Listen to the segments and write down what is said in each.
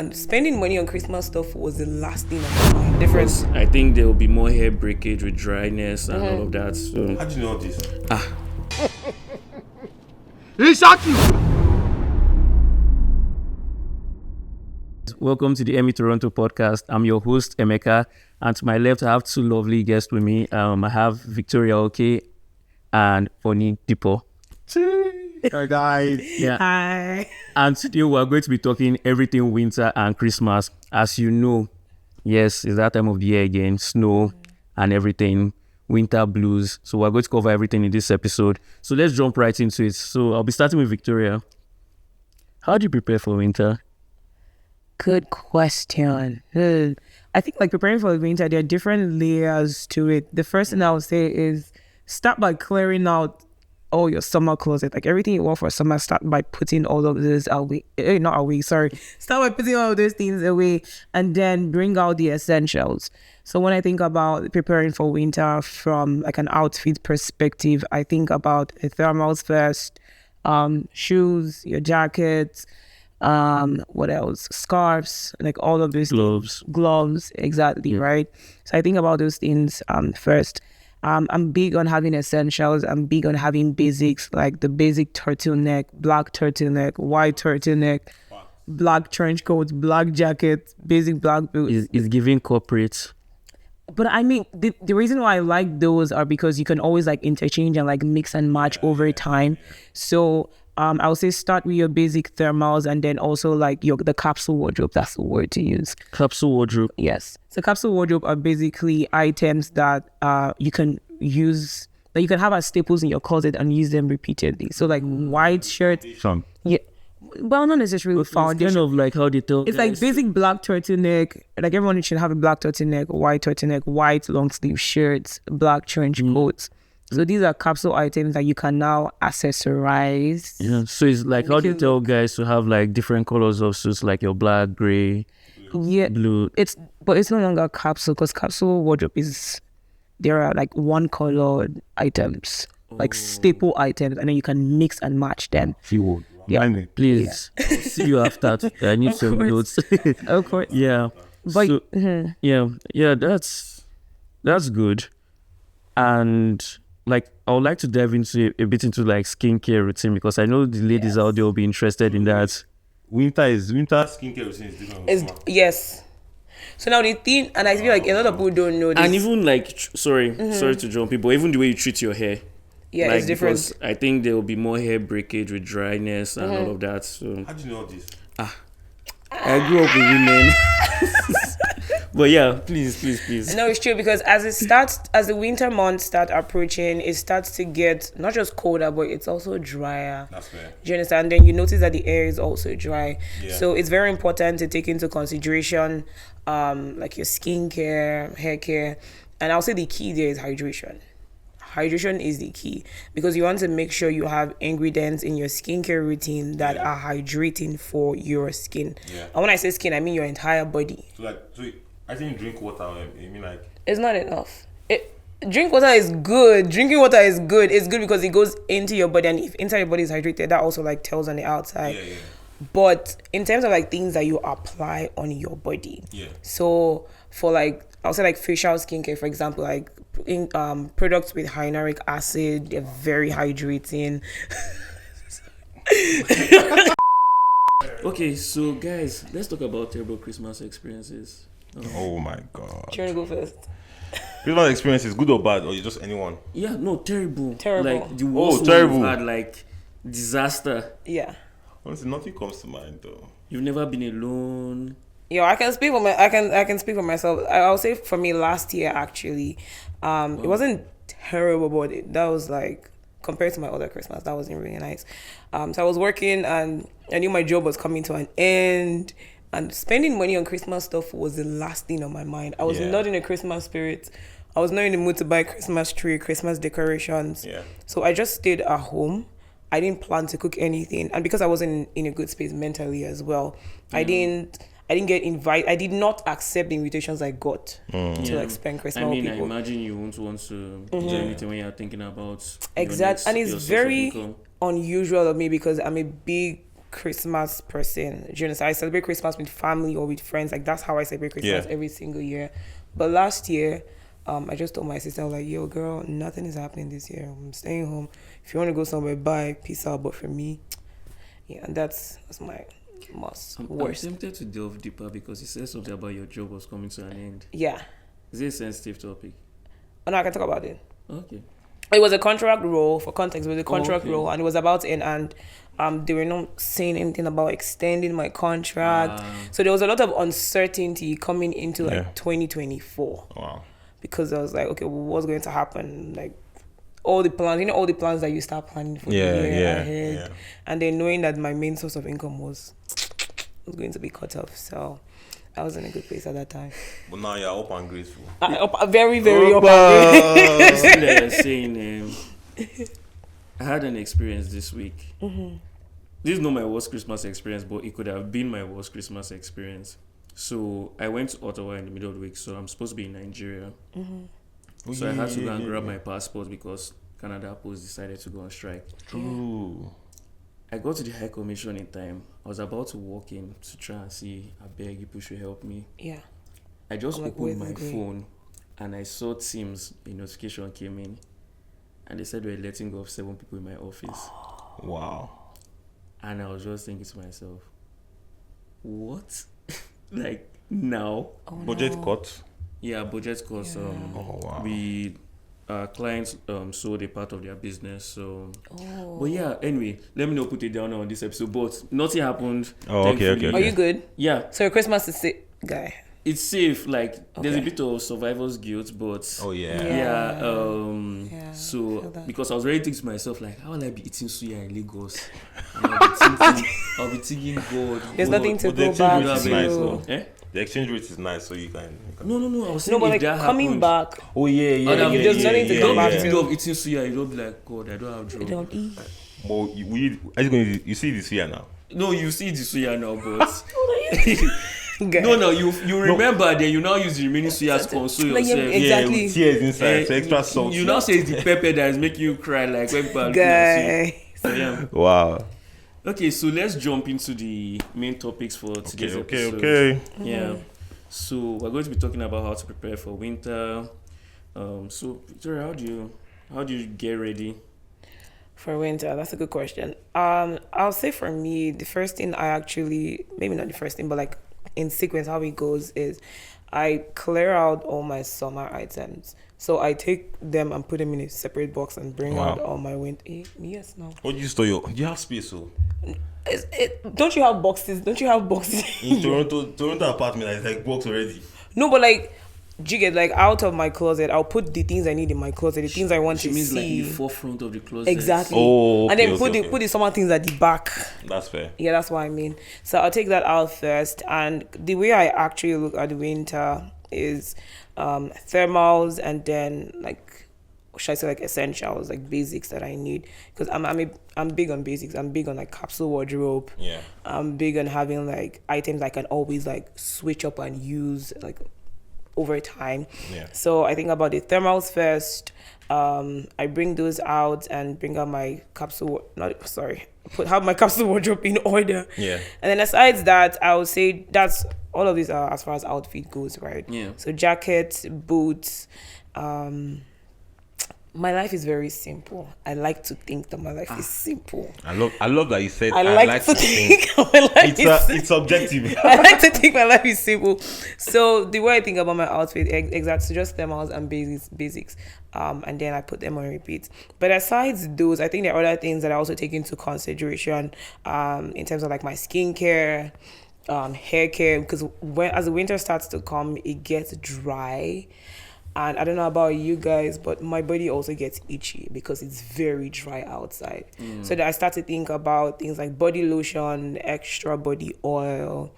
And spending money on Christmas stuff was the last thing on my mind. Difference. I think there will be more hair breakage with dryness and all of that. So How do you know all this? Welcome to the Emmy Toronto podcast. I'm your host, Emeka, and to my left, I have two lovely guests with me. I have Victoria Oke and Fonny Dipo. Hi guys. Yeah. Hi. And today we are going to be talking everything winter and Christmas. As you know, yes, it's that time of the year again, snow and everything, winter blues. So we're going to cover everything in this episode. So let's jump right into it. So I'll be starting with Victoria. How do you prepare for winter? Good question. I think like preparing for the winter, there are different layers to it. The first thing I would say is start by clearing out all your summer closet, like everything you want for summer. Start by putting all of this away. Start by putting all of those things away, and then bring out the essentials. So when I think about preparing for winter from like an outfit perspective, I think about the thermals first, shoes, your jackets, what else? Scarves, like all of those gloves, exactly, right? So I think about those things first. I'm big on having essentials. I'm big on having basics, like the basic turtleneck, black turtleneck, white turtleneck, black trench coat, black jacket, basic black boots. Is giving corporate. But I mean, the reason why I like those are because you can always like interchange and like mix and match over time. So I would say start with your basic thermals, and then also like the capsule wardrobe. That's the word to use. Capsule wardrobe. Yes. So capsule wardrobe are basically items that you can use, that you can have as staples in your closet and use them repeatedly. So like white shirt. Yeah. Well, not necessarily with foundation. It's kind of like how they tell It's guys. like basic black turtleneck. Like everyone should have a black turtleneck, white long sleeve shirts, black trench coats. So these are capsule items that you can now accessorize. Yeah, so it's like how they tell guys to have like different colors of suits, like your black, gray, blue. But it's no longer capsule, because capsule wardrobe there are like one colored items, like staple items, and then you can mix and match them. Yeah. Please, I'll see you after. I need some notes. Of course. Yeah. But So, yeah, that's good. And like I would like to dive into a bit into like skincare routine, because I know the ladies out there will be interested in that. Winter skincare routine is different. Yes. So now the thing, and I feel like a lot of people don't know this. And even like sorry to jump in, but even the way you treat your hair. Yeah, like, it's different. Because I think there will be more hair breakage with dryness and all of that. So How do you know all this? I grew up with women. But yeah, please. No, it's true, because as the winter months start approaching, it starts to get not just colder, but it's also drier. That's fair. Do you understand? Then you notice that the air is also dry. Yeah. So it's very important to take into consideration like your skincare, hair care. And I'll say the key there is hydration. Hydration is the key, because you want to make sure you have ingredients in your skincare routine that are hydrating for your skin. Yeah. And when I say skin, I mean your entire body. So I think drink water. I mean like It's not enough. Drink water is good. Drinking water is good. It's good because it goes into your body, and if inside your body is hydrated, that also like tells on the outside. yeah. But in terms of like things that you apply on your body, so for like I'll say like facial skincare, for example, like in products with hyaluronic acid, they're very hydrating. Okay, so guys, let's talk about terrible Christmas experiences. oh my god. Do you want to go first? Christmas experience is good or bad, or you just anyone? Yeah, no, terrible. Terrible. Like the worst terrible. one you've had, like disaster. Yeah. Honestly, nothing comes to mind though. You've never been alone. Yo, I can speak for I can speak for myself. I'll say for me last year actually, it wasn't terrible, but that was like compared to my other Christmas, that wasn't really nice. So I was working, and I knew my job was coming to an end, and spending money on Christmas stuff was the last thing on my mind. I was not in a Christmas spirit. I was not in the mood to buy Christmas tree, Christmas decorations. Yeah. So I just stayed at home. I didn't plan to cook anything, and because I wasn't in a good space mentally as well, I didn't get invited. I did not accept the invitations I got to like spend Christmas with people. I imagine you won't want to do anything when you're thinking about exactly, and it's very unusual of me because I'm a big Christmas person. Do you understand? I celebrate Christmas with family or with friends. Like that's how I celebrate Christmas every single year. But last year, I just told my sister, I was like, yo, girl, nothing is happening this year. I'm staying home. If you want to go somewhere, bye, peace out. But for me, yeah, that's my most worst. I'm tempted to delve deeper because you said something about your job was coming to an end. Yeah. Is it a sensitive topic? Oh, no, I can talk about it. Okay. It was a contract role, for context, it was a contract okay. role, and it was about to end, and they were not saying anything about extending my contract. So there was a lot of uncertainty coming into like 2024. Wow. Because I was like, okay, well, what's going to happen? Like all the plans, all the plans that you start planning for the year ahead. And then knowing that my main source of income was going to be cut off. So I was in a good place at that time. But now you're up and grateful. Very, very up and grateful. They're saying, I had an experience this week. This is not my worst Christmas experience, but it could have been my worst Christmas experience. So I went to Ottawa in the middle of the week, so I'm supposed to be in Nigeria. So I had to go and grab my passport because Canada Post decided to go on strike. Ooh. I got to the High Commission in time. I was about to walk in to try and see, I beg, people should help me. Yeah. I just opened my phone and I saw Teams, a notification came in. And they said we're letting go of 7 people in my office. Wow. And I was just thinking to myself, what? Like, now? Budget cut. Yeah, budget cuts. Wow. Our clients sold a part of their business. So, but yeah, anyway, let me not put it down on this episode. But nothing happened. Oh, okay. Are you good? Yeah. So your Christmas is sick, guy. It's safe. Like there's a bit of survivor's guilt, but Oh yeah. So because I was already thinking to myself, like, how will I be eating suya in Lagos? And I'll be thinking, God. There's nothing to But the go exchange back rate is to. nice, though. Eh? The exchange rate is nice, so you can. No. I was saying No, but if like that coming happened, back. Oh yeah. there's nothing to go back to. Instead of eating suya, you don't be like, God, I don't have drugs. Don't eat. Well, you see this here now. No, you see the suya now, but Guy. no, you remember, then you now use the remaining suya to console Like, yourself. exactly. With tears inside, so extra salt. You now say it's the pepper that is making you cry, like when people are looking at you. Guy. So, yeah. Wow. Okay, so let's jump into the main topics for today's episode. Okay. Yeah. So we're going to be talking about how to prepare for winter. So Victoria, how do you get ready? For winter, that's a good question. I'll say for me, the first thing I actually, maybe not the first thing, but like in sequence, how it goes is I clear out all my summer items. So I take them and put them in a separate box and bring out all my winter. Yes, no. What do you store your? Do you have space, so? Don't you have boxes? In Toronto apartment, it's like box already. No, but like, do you get like out of my closet? I'll put the things I need in my closet, the things I want to means see. like in the forefront of the closet. Exactly. Oh, okay, and then okay. put the summer things at the back. That's fair. Yeah, that's what I mean. So I'll take that out first. And the way I actually look at the winter is thermals and then like, should I say like essentials, like basics that I need. Because I'm big on basics. I'm big on like capsule wardrobe. Yeah. I'm big on having like items I can always like switch up and use like over time. Yeah. So I think about the thermals first. I bring those out and bring out my have my capsule wardrobe in order. Yeah. And then aside that, I would say that's all of these are as far as outfit goes, right? Yeah. So jackets, boots. My life is very simple. I like to think that my life is simple. I love that you said. I like to think my life It's subjective. I like to think my life is simple. So the way I think about my outfit, so just thermals and basics. And then I put them on repeat. But aside those, I think there are other things that I also take into consideration in terms of like my skincare, hair care, because as the winter starts to come, it gets dry. And I don't know about you guys, but my body also gets itchy because it's very dry outside. So that I start to think about things like body lotion, extra body oil,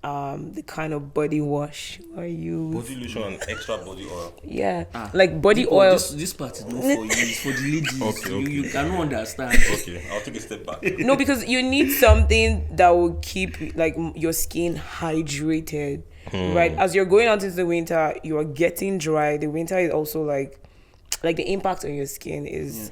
the kind of body wash I use. Body lotion and extra body oil. Yeah, like body oil. This part is not for you. It's for the ladies. Okay. You cannot understand. Okay, I'll take a step back. No, because you need something that will keep like your skin hydrated. Right, as you're going out into the winter, you are getting dry. The winter is also like like the impact on your skin is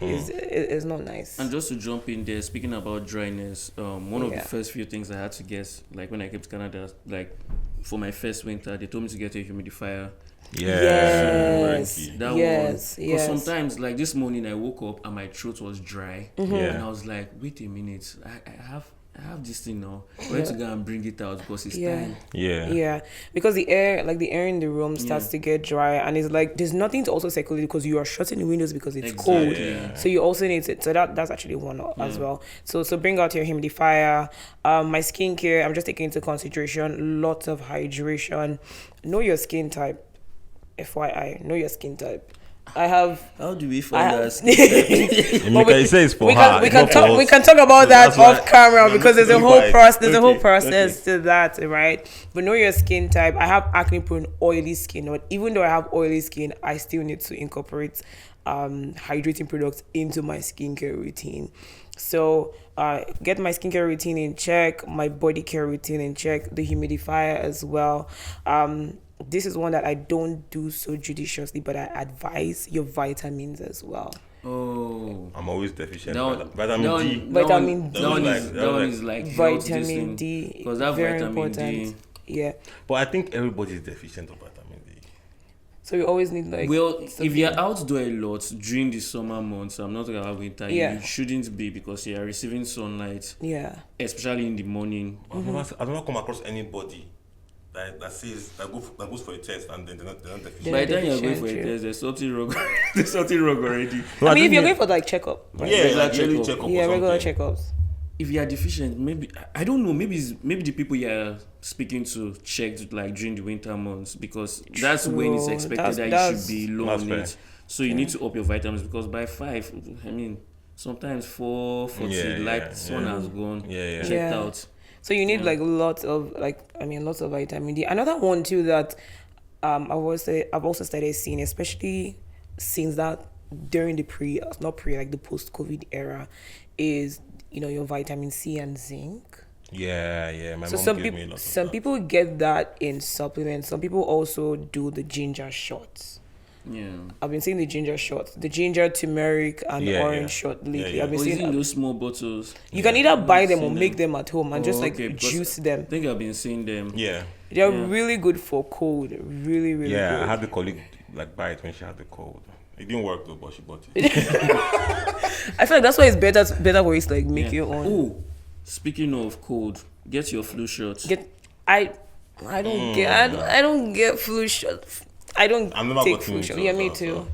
not nice. And just to jump in there, speaking about dryness, one of the Yeah. first few things I had to get, like when I came to Canada, like for my first winter, they told me to get a humidifier. Yes. That Yes. one, because Yes. sometimes, like this morning, I woke up and my throat was dry, Mm-hmm. and I was like, "Wait a minute, I have this thing now. I have to go and bring it out because it's time." Yeah, because the air in the room starts to get dry, and it's like there's nothing to also circulate because you are shutting the windows because it's cold. Yeah. So you also need it. So that's actually one as well. So bring out your humidifier. My skincare, I'm just taking into consideration lots of hydration. Know your skin type. FYI, know your skin type. I have. How do we find I- that? You say it's for her. we it's can not for talk. us. We can talk about that That's why- off camera because there's a whole Right. process. There's a whole Okay, process okay. to that, right? But know your skin type. I have acne-prone, oily skin. But even though I have oily skin, I still need to incorporate hydrating products into my skincare routine. So get my skincare routine in check, my body care routine in check, the humidifier as well. This is one that I don't do so judiciously, but I advise your vitamins as well. Oh, I'm always deficient. that one, Vitamin D. Vitamin D. That one That is was that one like- is like Vitamin D, because that very vitamin important. D. Yeah. But I think everybody's deficient of vitamin D. So you always need like. Well, if something. you're outdoor a lot during the summer months, I'm not talking about winter. Yeah. You shouldn't be because you are receiving sunlight, Yeah. especially in the morning. I've never come across anybody that says that goes for a test and then they're not deficient. They're By the time you're going for deficient, a true. test, there's something wrong. There's something wrong already. No, I mean, if think you're me- going for like checkup, right? yeah, regular like yearly checkup. checkup. Yeah, or regular something. checkups. If you are deficient, maybe I don't know. Maybe the people you're speaking to checked like during the winter months because that's when it's True. expected that you That's- should be low That's on fair. it. So you need to up your vitamins because by 5, I mean, sometimes 4:40, Yeah, sun yeah. has gone. Yeah. Checked Yeah. out. So you need like lots of lots of vitamin D. Another one too that I've also started seeing, especially since that during the the post-COVID era, is your vitamin C and zinc. Yeah. My So mom some gave me a people lot of some that. people get that in supplements. Some people also do the ginger shots. Yeah. I've been seeing the ginger shots, the ginger, turmeric, and Yeah, orange yeah. shot lately. Yeah. I've been Or is it seeing. in those small bottles? You can either buy them or seen make them. them at home and just like Okay, because juice them. I think I've been seeing them. Yeah. They're Yeah. really good for cold. Really, really Yeah, I good. had the colleague like buy it when she had the cold. It didn't work though, but she bought it. I feel like that's why it's better ways to like make your own. Oh, speaking of cold, get your flu shot. I don't get flu shots. I don't I've never take gotten flu it shots. so Yeah, me far, too.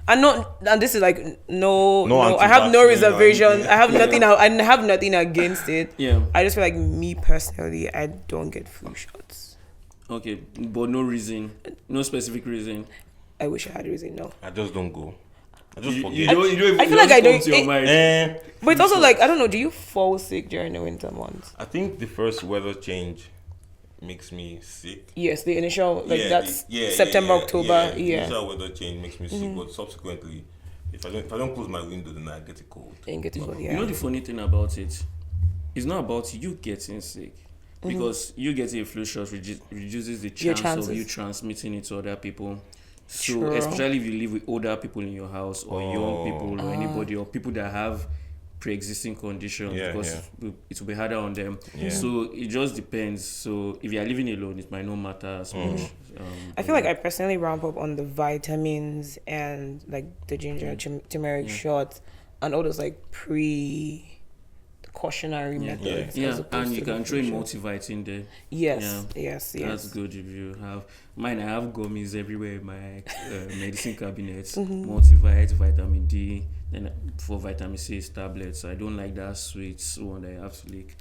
so. And this is like no. I have no anti-vaccine or reservation. anything. I have nothing. I have nothing against it. Yeah. I just feel like me personally, I don't get flu shots. Okay, but no reason, no specific reason. I wish I had a reason. No, I just don't go. I just You forget. don't even I feel like I come don't- to your it- mind. but it's also like I don't know. Do you fall sick during the winter months? I think the first weather change makes me sick. Yes, the initial that's the- September, October. The Yeah. Mm-hmm. initial weather change makes me sick, but subsequently, if I don't close my window, then I get a cold. And get it, yeah. You know the funny thing about it, it's not about you getting sick. Because you getting a flu shot reduces the Your chance of chances. you transmitting it to other people. So True. especially if you live with older people in your house or young people or anybody or people that have pre-existing conditions because it will be harder on them. Yeah. So it just depends. So if you are living alone, it might not matter as much. I feel like I personally ramp up on the vitamins and like the ginger turmeric shots and all those like precautionary methods. Yeah, as opposed and you to the can throw a flu shot. multivitamin there. Yes. That's good if you have mine. I have gummies everywhere in my medicine cabinet. Multivite, vitamin D, then for vitamin C it's tablets. I don't like that sweet one that you have to lick.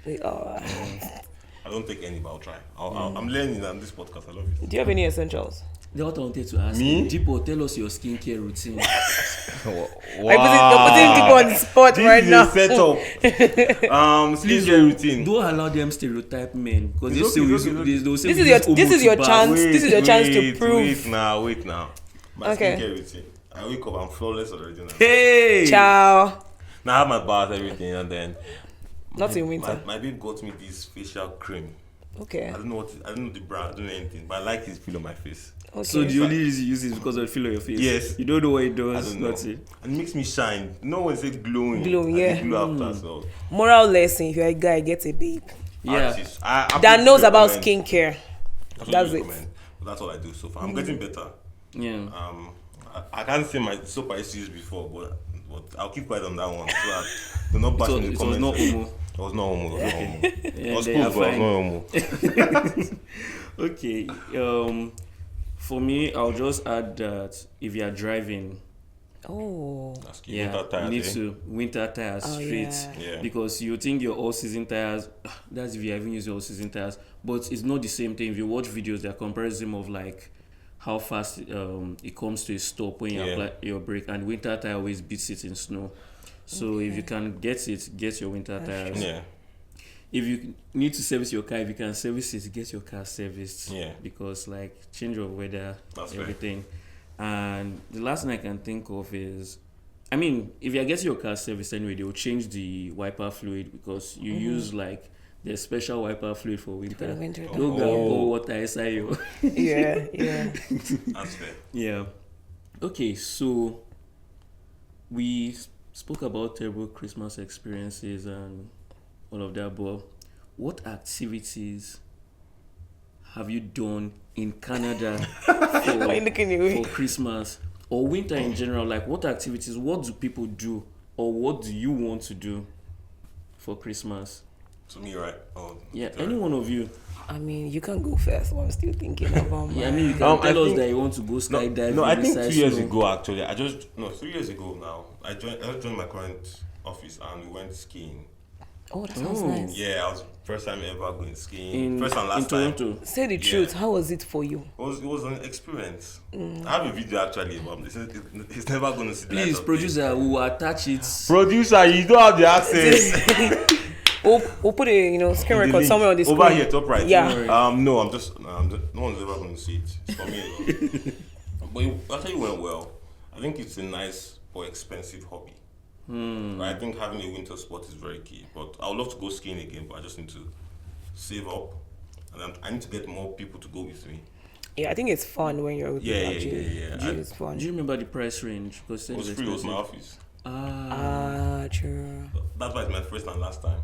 I don't take any, but I'll try. I'm learning on this podcast. I love it. Do you have any essentials? That's what I wanted to ask Me? you. Tipo, tell us your skincare routine. You're putting people on the spot This right is now. a setup. Skincare routine. Don't allow them stereotype men because It's they okay, say it's okay. they'll say This we is your- use Omo this is to your bath. chance. This is your chance to prove. Wait now. My Okay. skincare routine. I wake up, I'm flawless already now. Hey! Ciao. Now I have my bath, everything, and then Not in winter. my babe got me this facial cream. Okay. I don't know the brand, I don't know anything, but I like his feel on my face. Okay. So the only reason you use it is because of the feel of your face. Yes. You don't know what it I does. don't know. That's it. And it makes me shine. No one say glowing. Glowing, I yeah. dey glow after, so Moral lesson: if you're a guy, get a babe Yeah. artist. I that absolutely knows about recommend. skincare. Absolutely That's it. recommend. But that's all I do so far. I'm getting better. Yeah. I can't say my soap I used to use before, but I'll keep quiet on that one. So I do not bash in the It was comments. not homo. I was not homo. I was not homo. I was they cool, are but I was fine. not homo. Okay. For me, I'll just add that if you are driving, Oh. That's cute. yeah, Winter tires, you need eh? to winter tires Oh, straight. yeah. Yeah. Because you think your all-season tires, that's if you haven't used your all-season tires, but it's not the same thing. If you watch videos, they're comparison of like how fast it comes to a stop when you Yeah. apply your brake, and winter tire always beats it in snow. So if you can get your winter tires. Yeah. If you need to service your car, if you can service it, get your car serviced. Yeah. Because like change of weather, That's fair. everything. And the last thing I can think of is, I mean, if you're getting your car serviced anyway, they'll change the wiper fluid because you use like the special wiper fluid for winter. For the winter Don't go and pour water inside your. Yeah. That's fair. Yeah. Okay, so we spoke about terrible Christmas experiences and all of that, but what activities have you done in Canada Why you looking at me? for Christmas or winter in general? Like, what activities, what do people do, or what do you want to do for Christmas? To me, right? Oh, Yeah, sorry. any one of you. I mean, you can go first. I'm still thinking about Yeah, I mine. mean, you can I tell us think- that you want to go skydiving. No, I think beside 2 years snow. ago actually. 3 years ago now. I just joined my current office and we went skiing. Oh, that sounds Oh. nice. Yeah, I was first time ever going skiing. in, First and in last time. Toronto. Say the Yeah. truth. How was it for you? It was an experience. I have a video actually, but it's never going to see the light Please, of producer, we will attach it. day. Producer, you don't have the access. We'll put a screen The record link. somewhere on the screen. Over here, top right. Yeah. No, I'm just no one's ever going to see it. It's for me alone. But it actually went well. I think it's a nice but expensive hobby. But I think having a winter sport is very key. But I would love to go skiing again, but I just need to save up, and I need to get more people to go with me. Yeah, I think it's fun when you're with Yeah, people. yeah, Actually. yeah, yeah. It's fun. Do you remember the price range? Because It was free. It was my office. True. That's why it's my first and last time.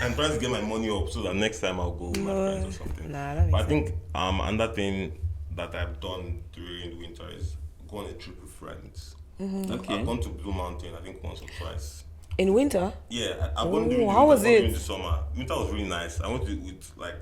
I'm trying to get my money up so that next time I'll go with my friends or something. Nah, that But I makes think another thing that I've done during the winter is go on a trip with friends. Okay. I've gone to Blue Mountain, I think once or twice. In winter? Yeah, I've gone during the how winter, was I've gone it? during the summer. Winter was really nice. I went with like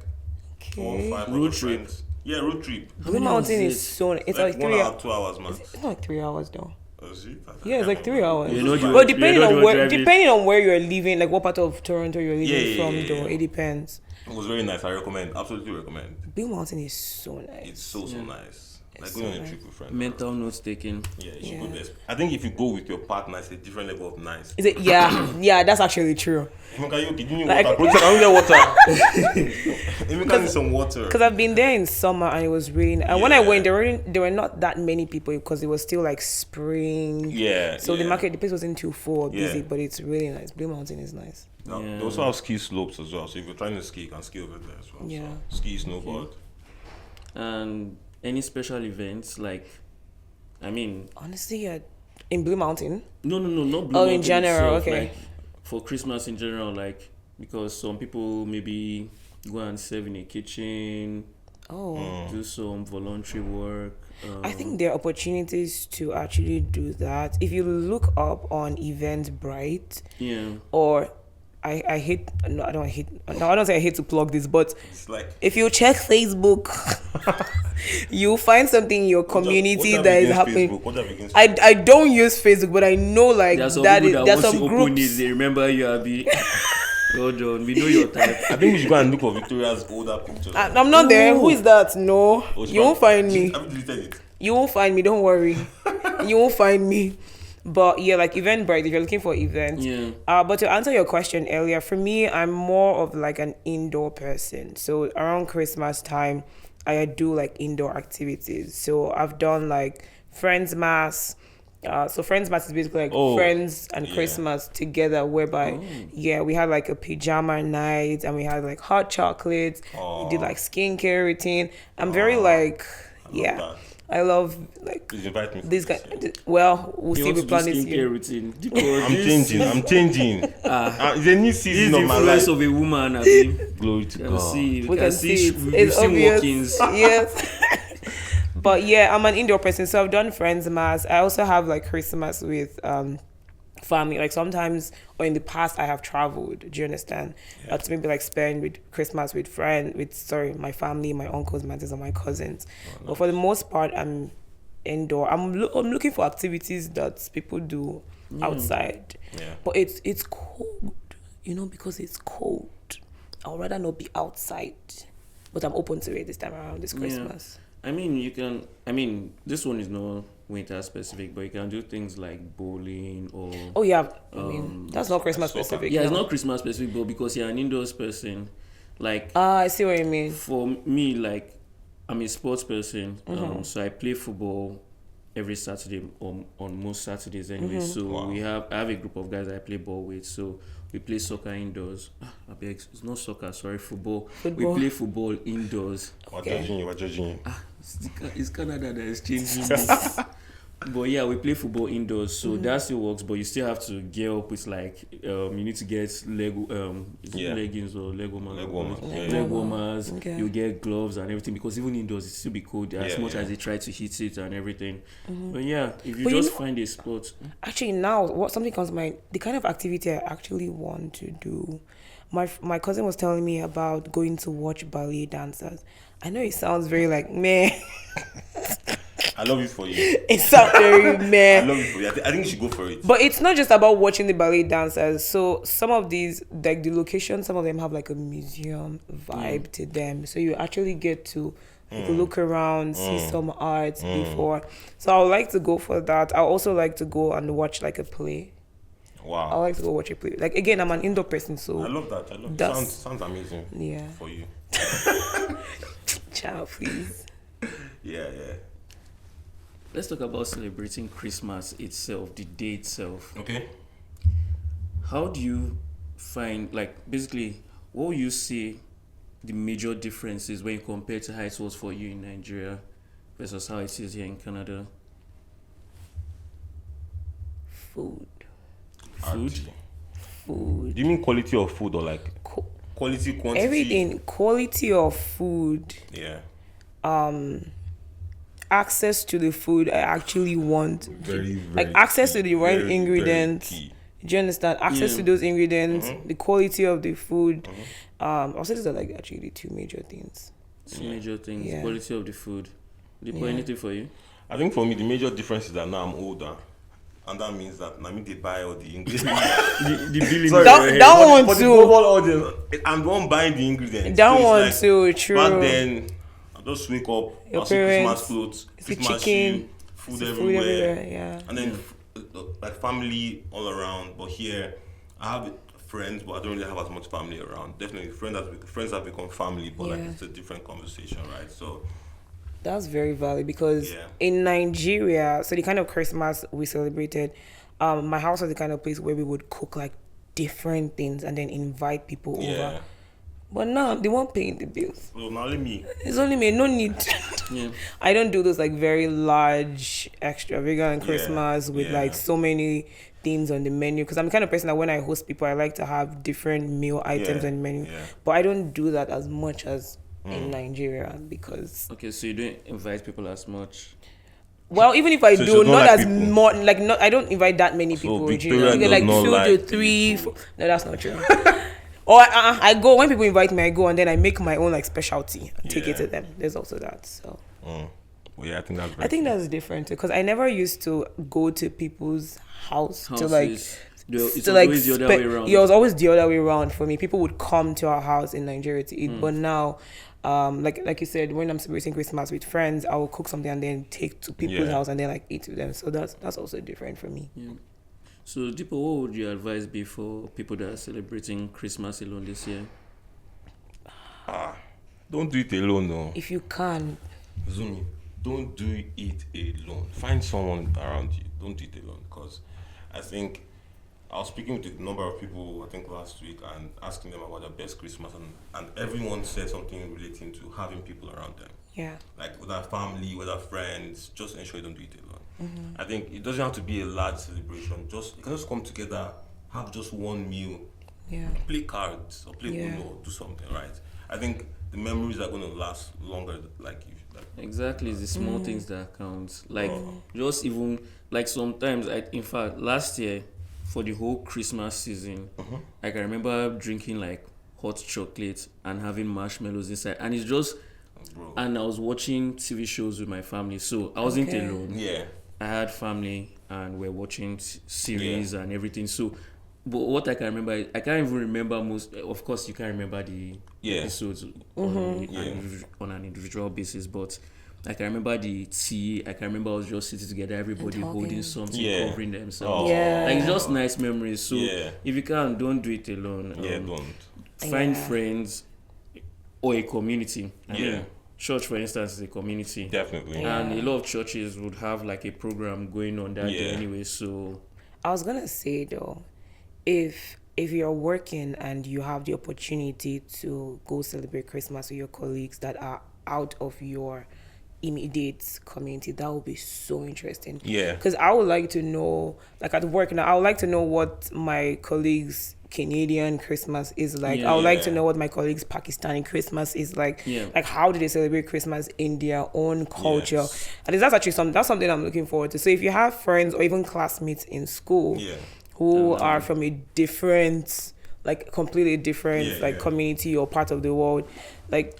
4 or 5 Road other trip? friends. Yeah, road trip. Blue many Mountain hours is is it? so. It's like 1 3 hour, hours. 2 hours max. It's not like 3 hours though. Oh, is it? Yeah, it's like 3 hours. You know you- But you depending know on you were where, driving. depending on where you're living, like what part of Toronto you're living Yeah, from, yeah, though, yeah. it depends. It was very nice. I recommend. Absolutely recommend. Blue Mountain is so nice. It's so nice. Like It's going so on a nice. trip with friends. Mental notes taken. Yeah, you should Yeah. go there. I think if you go with your partner, it's a different level of nice. Is it? Yeah, yeah, that's actually true. Emeka, you okay? Do you need Like- water? Producer, can we get water? Emeka needs some water. Because I've been there in summer and it was really. And when I went, there were not that many people because it was still like spring. Yeah. So yeah. the place wasn't too full or busy, Yeah. but it's really nice. Blue Mountain is nice. Now, Yeah. They also have ski slopes as well. So if you're trying to ski, you can ski over there as well. Yeah. So ski, snowboard. And any special events like, I mean, Honestly, yeah, in Blue Mountain. no, not Blue Oh, in Mountain general, itself, okay. Like, for Christmas in general, like, because some people maybe go and serve in a kitchen, Oh. do some voluntary work. I think there are opportunities to actually do that. If you look up on Eventbrite, Yeah. or I hate no I don't hate no I don't say I hate to plug this, but It's like if you check Facebook, you'll find something in your community what that have is against happening. Facebook? What have against I don't use Facebook, but I know like There are some that people is that there's once some you open it, groups. they remember you, Abby. Well done. We know your type. I think we should go and look for Victoria's older pictures. I'm not there. Who is that? No, Oh, she you won't find she- me. Have you deleted it? You won't find me. Don't worry. You won't find me. But yeah, like Eventbrite, if you're looking for events. Yeah. But to answer your question earlier, for me, I'm more of like an indoor person. So around Christmas time, I do like indoor activities. So I've done like Friends Mass, So Friendsmas is basically like Oh, Friends and yeah. Christmas together, whereby we had like a pajama night and we had like hot chocolates. We did like skincare routine. I'm very like that. I love like Please invite me for this this guy. year. Well, we'll You see. want We to do plan this skincare year. routine. I'm changing. It's a new This is season the of my influence life. of a woman. I mean, Glory to can God. see, We we can can see see, it. we've It's seen obvious. walk-ins. Yes. But yeah, I'm an indoor person, so I've done Friendsmas. I also have like Christmas with family. Like sometimes, or in the past, I have traveled. Do you understand? To maybe like spend with Christmas with my family, my uncles, my aunts, and my cousins. But for the most part, I'm indoor. I'm looking for activities that people do outside. Yeah. But it's cold, because it's cold. I'd rather not be outside. But I'm open to it this time around, this Christmas. I mean, you can. I mean, this one is not winter specific, but you can do things like bowling or. Oh yeah, I mean that's not Christmas soccer. specific. Yeah, it's no. not Christmas specific, but because you're an indoors person, like I see what you mean. for me, like I'm a sports person, so I play football every Saturday on most Saturdays anyway. So Wow. I have a group of guys that I play ball with. So we play soccer indoors. I beg, it's not soccer, sorry, football. Football. We play football indoors. We're judging you. It's Canada that is changing this. But yeah, we play football indoors, so that still works. But you still have to gear up with like you need to get Lego is it Yeah. leggings or Lego man. Leg warmers. Yeah. Leg warmers. Okay. You get gloves and everything because even indoors it still be cold as Yeah, much yeah. as they try to heat it and everything. But yeah, if you But you just know- find a spot, Actually, now something comes to mind. The kind of activity I actually want to do. My cousin was telling me about going to watch ballet dancers. I know it sounds very like meh. I love it for you. It sounds very I meh. love it for you. I think you should go for it. But it's not just about watching the ballet dancers. So some of these, like the locations, some of them have like a museum vibe to them. So you actually get to like, look around, see some art before. So I would like to go for that. I also like to go and watch like a play. I Wow. like to go watch a play. Like again, I'm an indoor person, I so love that. I love it. That's- Sounds amazing yeah. for you. Ciao, please. Yeah. let's talk about celebrating Christmas itself, the day itself. Okay. How do you find, like, basically, what will you say the major differences when you compare to how it was for you in Nigeria versus how it is here in Canada? Food. Food? Food. Do you mean quality of food or like quality, quantity? Everything. Quality of food. Yeah. Access to the food I actually want. Very, Like very access to key. the right Very, ingredients. very key. Do you understand? Access to those ingredients, the quality of the food. I'll say these are like actually the two major things. Two major things. Yeah. Quality of the food. Did they put anything for you? I think for me the major difference is that now I'm older. And that means that I mean they buy all the ingredients. The billing. Sorry, That one for the too. global audience, I'm the one buying the ingredients. That it's one like, too, true. Back then, I just wake up, Your I see parents, Christmas clothes, see Christmas chicken, shoe, food see everywhere. yeah. And then like family all around. But here, I have friends, but I don't really have as much family around. Definitely, friends have become family, but like Yeah. it's a different conversation, right? So That's very valid because Yeah. in Nigeria, so the kind of Christmas we celebrated, my house was the kind of place where we would cook like different things and then invite people yeah. over. But now they won't pay the bills. So now let me. It's only me, no need. Yeah. I don't do those like very large extravagant Christmas with yeah. like so many things on the menu because I'm the kind of person that when I host people I like to have different meal items Yeah, on the menu. yeah. But I don't do that as much as in Nigeria because Okay, so you don't invite people as much. well, even if I So do, it's not not like as people. more like not. I don't invite that many people. do you Victoria know? You get does like not 2 like to the 3. people. 4. No, that's not true. Or I go when people invite me. I go and then I make my own like specialty and take it Yeah. to them. There's also that. So Well, yeah, I think that's. I think that's different because I never used to go to people's house to like. Houses. It's to like always the other way around. Yeah, it was always the other way around for me. People would come to our house in Nigeria to eat, but now, like you said, when I'm celebrating Christmas with friends, I will cook something and then take to people's Yeah. house and then like eat with them. So that's also different for me. Yeah. So, Deepo, what would your advice be for people that are celebrating Christmas alone this year? Don't do it alone, no. If you can, Zoom in. don't do it alone. Find someone around you. Don't do it alone. Because I think I was speaking with a number of people, I think last week, and asking them about their best Christmas, and everyone said something relating to having people around them. Yeah. Like with our family, with our friends, just ensure you don't do it alone. I think it doesn't have to be a large celebration. Just you can just come together, have just one meal, Yeah. play cards or play Yeah. Uno, do something, right? I think the memories are going to last longer. Exactly, it's the small things that count. Like Oh. just even like sometimes, in fact, last year for the whole Christmas season, like I remember drinking like hot chocolate and having marshmallows inside, and it's just. Bro. And I was watching TV shows with my family, so I wasn't Okay. alone. Yeah. I had family, and we're watching series and everything. So, but what I can remember, I can't even remember most. Of course, you can't remember the episodes on an individual basis, but I can remember the tea. I can remember I was just sitting together, everybody holding something, Yeah. covering themselves. Yeah. Like it's just nice memories. So Yeah. if you can, don't do it alone. Yeah, don't. Find Yeah. friends or a community. I Yeah. mean, church, for instance, is a community. Definitely. Yeah. And a lot of churches would have like a program going on that day Yeah. anyway. So I was gonna say though, if you're working and you have the opportunity to go celebrate Christmas with your colleagues that are out of your immediate community, that would be so interesting. Yeah. Because I would like to know, like at work now, I would like to know what my colleagues' Canadian Christmas is like. Yeah. I would like to Yeah. know what my colleagues' Pakistani Christmas is like. Yeah. Like how do they celebrate Christmas in their own culture? Yes. And that's actually something I'm looking forward to. So if you have friends or even classmates in school Yeah. who are from a different, like completely different, Yeah, like yeah. community or part of the world, like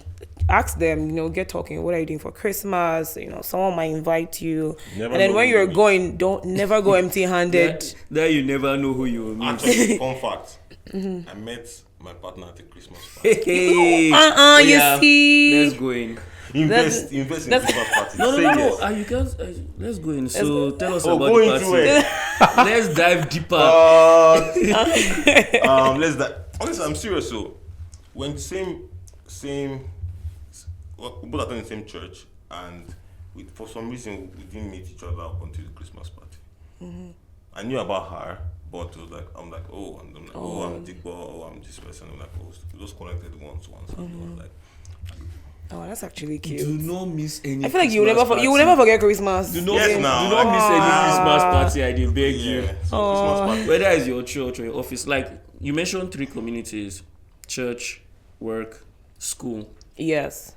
ask them, get talking. What are you doing for Christmas? Someone might invite you, Never and then know when who you're you meet. going, don't never go empty-handed. that you never know who you will meet. Actually, fun fact. I met my partner at a Christmas party. Hey, You see, let's go in. Invest in Christmas party. No, Say yes. you can't. Let's go in. So tell us Oh, about go the into party. it. Let's dive deeper. Let's that. Honestly, I'm serious. So, when the same, well, we both attend the same church, and for some reason we didn't meet each other up until the Christmas party. I knew about her, but it was like I'm like, oh, and I'm like, I'm Digbo, I'm this person. I'm like, oh, we just connected once, and it was like, oh, that's actually cute. Do not miss any. I feel like you will Christmas never party. forget Christmas. Do not, Yes, now. do not miss any Christmas party. I did beg yeah. you. So Christmas party. Whether it's your church or your office, like you mentioned 3 communities: church, work, school. Yes.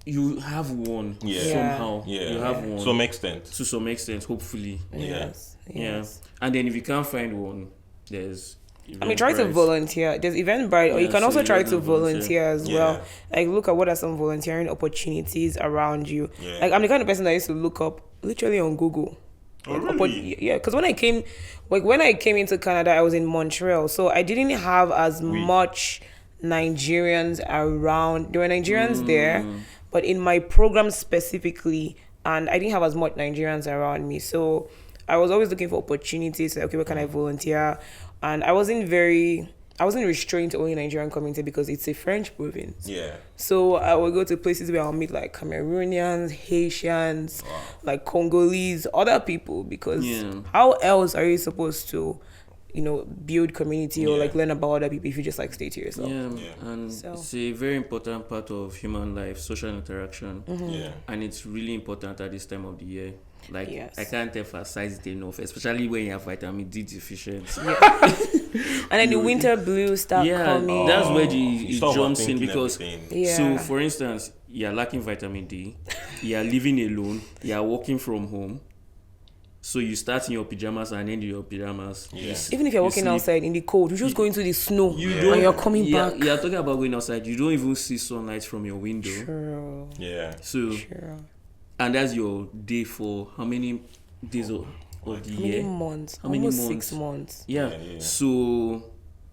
You have one Yeah. somehow. Yeah, You have one to some extent. to some extent, hopefully. Yes. Yeah. And then if you can't find one, there's I mean, try to Eventbrite. volunteer. There's Eventbrite, or you Yeah, can so also you try can to volunteer volunteer. as Yeah. well. Like, look at what are some volunteering opportunities around you. Yeah. Like, I'm the kind of person that used to look up literally on Google. Oh, Like, really? yeah, because when I came into Canada, I was in Montreal, so I didn't have as much Nigerians around. There were Nigerians there, but in my program specifically, and I didn't have as much Nigerians around me, so I was always looking for opportunities. Like, okay, where can I volunteer? And I wasn't restrained to only Nigerian community because it's a French province. Yeah. So I would go to places where I'll meet like Cameroonians, Haitians, like Congolese, other people, because how else are you supposed to, build community or Yeah. like learn about other people if you just like stay to yourself? Yeah. And So- it's a very important part of human life, social interaction. Yeah. And it's really important at this time of the year. Like, Yes. I can't emphasize it enough, especially when you have vitamin D deficiency. And then the winter blues start coming. that's where it You start jumps in, overthinking because everything. Yeah. so for instance, you're lacking vitamin D, you're living alone, you're working from home, so you start in your pajamas and end in your pajamas. Yeah. Even if you're You walking sleep. outside in the cold, you just go into the snow You and don't- you're coming back. You're talking about going outside, you don't even see sunlight from your window. True. Yeah. So True. and that's your day for how many days of the How year? many months? How many Almost months? 6 months. Yeah. Yeah. So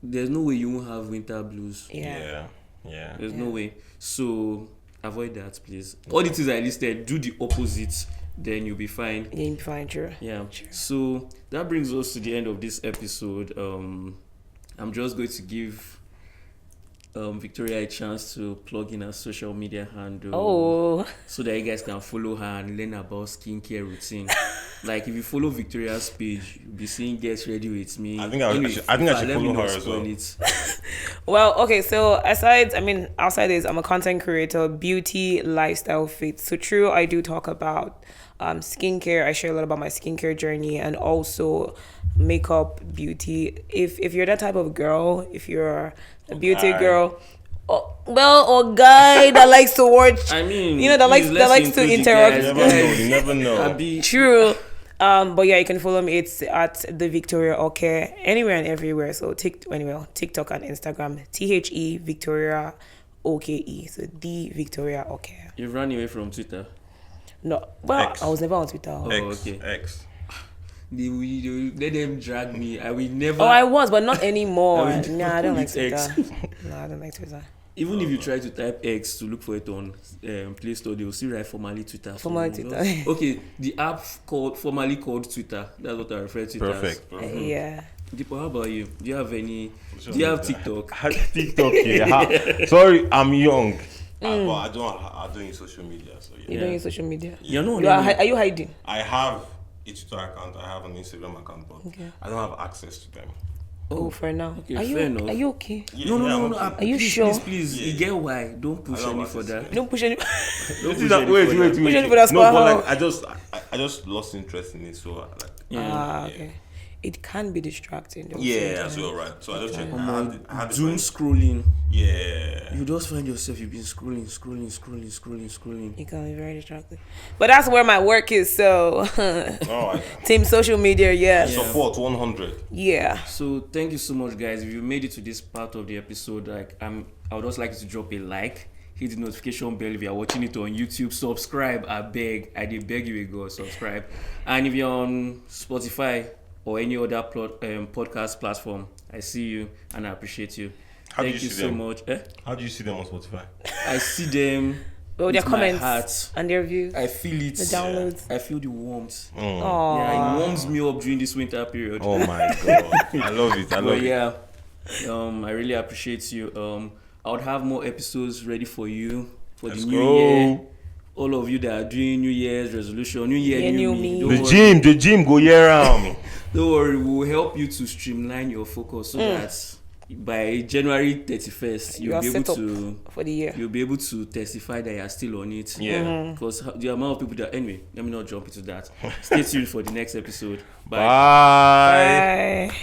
there's no way you won't have winter blues. Yeah. Yeah. There's no way. So avoid that, please. All the things I listed, do the opposite, then you'll be fine. Yeah, you'll be fine, true. Yeah. So that brings us to the end of this episode. I'm just going to give Victoria a chance to plug in her social media handle. Oh. So that you guys can follow her and learn about skincare routine. Like if you follow Victoria's page, you'll be seeing Get Ready With Me. I think I should follow her as well. Well, okay, so outside this, I'm a content creator, beauty, lifestyle, fit. So true, I do talk about skincare. I share a lot about my skincare journey and also makeup, beauty. If you're that type of girl, if you're a beauty girl, or guy that likes to watch, that likes to interact. You never know. True. But yeah, you can follow me. It's at the Victoria Okay anywhere and everywhere. So TikTok and Instagram, THE Victoria OKE. So the Victoria Okay. You ran away from Twitter? No, well, X. I was never on Twitter. X. They let them drag me. I will never. Oh, I was, but not anymore. I will Nah, I don't like delete Twitter. X. No, I don't like Twitter. Even if you try to type X to look for it on Play Store, they will still write formerly Twitter. Okay, the app formerly called Twitter. That's what I refer to it as. Perfect. Yeah. Deepo, how about you? Do you have any? Do you have TikTok? TikTok, yeah. Sorry, I'm young. But I don't use social media. So yeah. You don't use social media? You're not. Are you hiding? I have a Twitter account. I have an Instagram account, but I don't have access to them. Oh, for now. Okay, are fair enough. you okay? Yeah, No. Are you sure? Please. You get why? Don't push any for that. Don't push any. Wait. Push any for that. No, but like I just lost interest in it. So Okay. It can be distracting. Though, that's all right. So I just check. I had Doom scrolling. Yeah. You just find yourself you've been scrolling. It can be very distracting. But that's where my work is. So team social media, yes. Support 100. Yeah. So thank you so much, guys. If you made it to this part of the episode, I would also like you to drop a like, hit the notification bell if you are watching it on YouTube. Subscribe, I beg you, go subscribe. And if you're on Spotify or any other podcast platform, I see you and I appreciate you. Thank you so much. How do you see them on Spotify? I see them. Well, their with comments my heart. and their views. I feel it. The downloads. I feel the warmth. Oh. Yeah, it warms me up during this winter period. Oh my god, I love it. Yeah, I really appreciate you. I would have more episodes ready for you for the new year. All of you that are doing New Year's resolution, New Year, new me. The gym go year round. Don't worry, we'll help you to streamline your focus so that by January 31st, you'll be able to for the year. You'll be able to testify that you're still on it. Yeah. Because the amount of people that anyway, let me not jump into that. Stay tuned for the next episode. Bye. Bye.